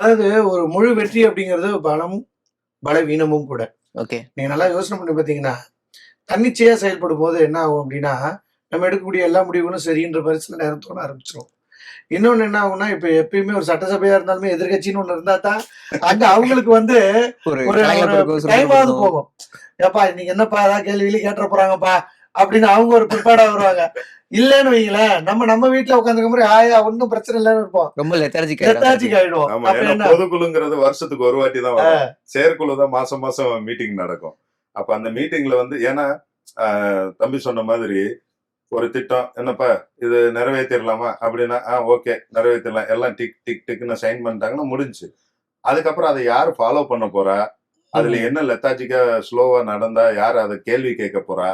அதாவது ஒரு முழு வெற்றி அப்படிங்கிறது பலம், பலவீனமும் கூட. ஓகே. நீங்க நல்லா யோசனை பண்ணி பார்த்தீங்கன்னா, தன்னிச்சையா செயல்படும்போது என்ன ஆகும் அப்படின்னா, நம்ம எடுக்கக்கூடிய எல்லா முடிவுகளும் சரின்ற மாரி சில நேரம் தோண ஆரம்பிச்சுரும். இன்னொன்னு என்ன ஆகும்னா, இப்ப எப்பயுமே ஒரு சட்டசபையா இருந்தாலுமே எதிர்க்கட்சின்னு ஒண்ணு இருந்தா தான், அங்க அவங்களுக்கு வந்து ஒரு ஒரு ஒரு கலகலப்பு டைமாவது சுறுசுறுப்பு போகும். "ஏப்பா இன்னைக்கு என்னப்பா ஏதாவது கேள்வி கீழ்வி கேட்டுற போறாங்கப்பா" அப்படின்னு அவங்க ஒரு ப்ரிப்பேர்டா வருவாங்க. இல்லன்னு வைங்களேன், நம்ம நம்ம வீட்ல உட்காந்துருக்க மாரி ஹாயா ஒண்ணும் பிரச்சனை இல்லன்னு இருப்போம். ரொம்ப லெத்தார்ஜிக் ஆயிடும் அந்த லெத்தார்ஜிக் இடத்துல. ஆயிடுவோம். ஆமா. அப்ப ஏன்னா என்ன பொதுக்குழுங்கிறது வருஷத்துக்கு ஒரு வாட்டி தான் வரும். அ செயற்குழு தான் மாசம் மாசம் மீட்டிங் நடக்கும். அப்ப அந்த மீட்டிங்ல வந்து ஏன்னா தம்பி சொன்ன மாதிரி ஒரு திட்டம் என்னப்பா இது நிறைவேற்றிடலாமா அப்படின்னா ஓகே நிறைவேற்றிடலாம் எல்லாம் டிக் டிக் டிக்னு சைன் பண்ணிட்டாங்கன்னா முடிஞ்சு. அதுக்கப்புறம் அதை யார் ஃபாலோ பண்ண போறா, அதுல ம். என்ன லெத்தாஜிக்கா ஸ்லோவா நடந்தா யார் அதை கேள்வி கேட்க போறா,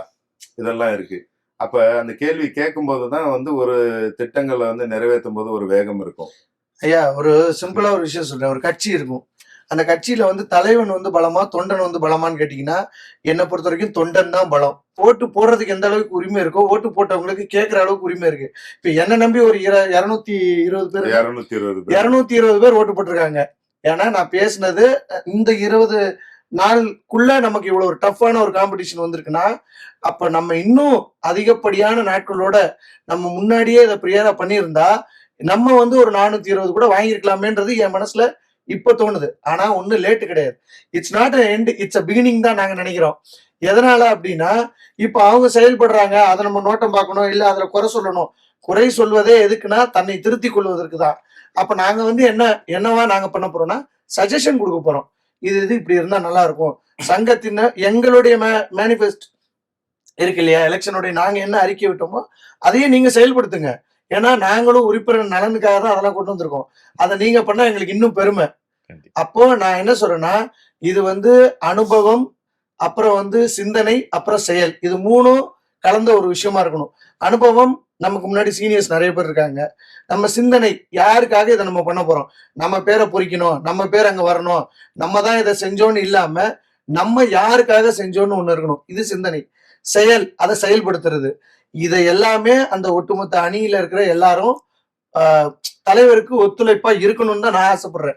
இதெல்லாம் இருக்கு. அப்ப அந்த கேள்வி கேட்கும்போது தான் வந்து ஒரு திட்டங்களை வந்து நிறைவேற்றும் போது ஒரு வேகம் இருக்கும். ஐயா ஒரு சிம்பிளா ஒரு விஷயம் சொல்றேன். ஒரு கட்சி இருக்கும். அந்த கட்சியில வந்து தலைவன் வந்து பலமா, தொண்டன் வந்து பலமான்னு கேட்டீங்கன்னா, என்ன பொறுத்தவரைக்கும் தொண்டன் தான் பலம். ஓட்டு போடுறதுக்கு எந்த அளவுக்கு உரிமை இருக்கோ, ஓட்டு போட்டவங்களுக்கு கேட்கிற அளவுக்கு உரிமை இருக்கு. இப்ப என்ன நம்பி ஒரு 220 பேர் 220 பேர் 220 பேர் ஓட்டு போட்டிருக்காங்க. ஏன்னா நான் பேசினது இந்த 20 நாளுக்குள்ள நமக்கு இவ்வளவு ஒரு டஃப்பான ஒரு காம்படிஷன் வந்திருக்குன்னா, அப்ப நம்ம இன்னும் அதிகப்படியான நாட்களோட நம்ம முன்னாடியே இத பிரியரா பண்ணியிருந்தா, நம்ம வந்து ஒரு 420 கூட வாங்கியிருக்கலாமேன்றது என் மனசுல இப்ப தோணுது. ஆனா ஒண்ணும் லேட் கிடையாது. It's not a end, it's a beginning தான் நாங்க நெனைக்கிறோம். எதனால அப்டின்னா, இப்ப அவங்க செயல்படுறாங்க. அத நம்ம நோட்டம் பார்க்கணும். இல்ல அதுல குறை சொல்லணும். குறை சொல்வதே எதுக்குன்னா, தன்னை திருத்திக் கொள்வதற்கு தான். அப்ப நாங்க வந்து என்னவா நாங்க பண்ண போறோம்னா, சஜஷன் குடுக்க போறோம். இது இது இப்படி இருந்தா நல்லா இருக்கும். சங்கத்தின் எங்களுடைய மேனிஃபெஸ்ட் இருக்கு இல்லையா? எலக்ஷனுடைய நாங்க என்ன அறிக்கை விட்டோமோ, அதையும் நீங்க செயல்படுத்துங்க. ஏன்னா, நாங்களும் உறுப்பினர் நலனுக்காக தான் அதெல்லாம் கொண்டு வந்திருக்கோம். அத நீங்க பண்ணா எங்களுக்கு இன்னும் பெருமை. கண்டிப்பா. அப்போ நான் என்ன சொல்றேன்னா, இது வந்து அனுபவம், அப்புறம் வந்து சிந்தனை, அப்புறம் செயல். இது 3ம் கலந்த ஒரு விஷயமா இருக்கணும். அனுபவம் நமக்கு முன்னாடி சீனியர்ஸ் நெறைய பேர் இருக்காங்க. நம்ம சிந்தனை யாருக்காக இத நம்ம பண்ண போறோம்? நம்ம பேர பொறிக்கணும், நம்ம பேர் அங்க வரணும், நம்ம தான் இத செஞ்சோம்னு இல்லாம, நம்ம யாருக்காக செஞ்சோம்னு ஒண்ணு இருக்கணும். இது சிந்தனை. செயல், அத செயல்படுத்துறது. இத எல்லாமே அந்த ஒட்டுமொத்த அணியில இருக்கிற எல்லாரும் அ தலைவருக்கு ஒத்துழைப்பா இருக்கணும்னு தான் நான் ஆசைப்படுறேன்.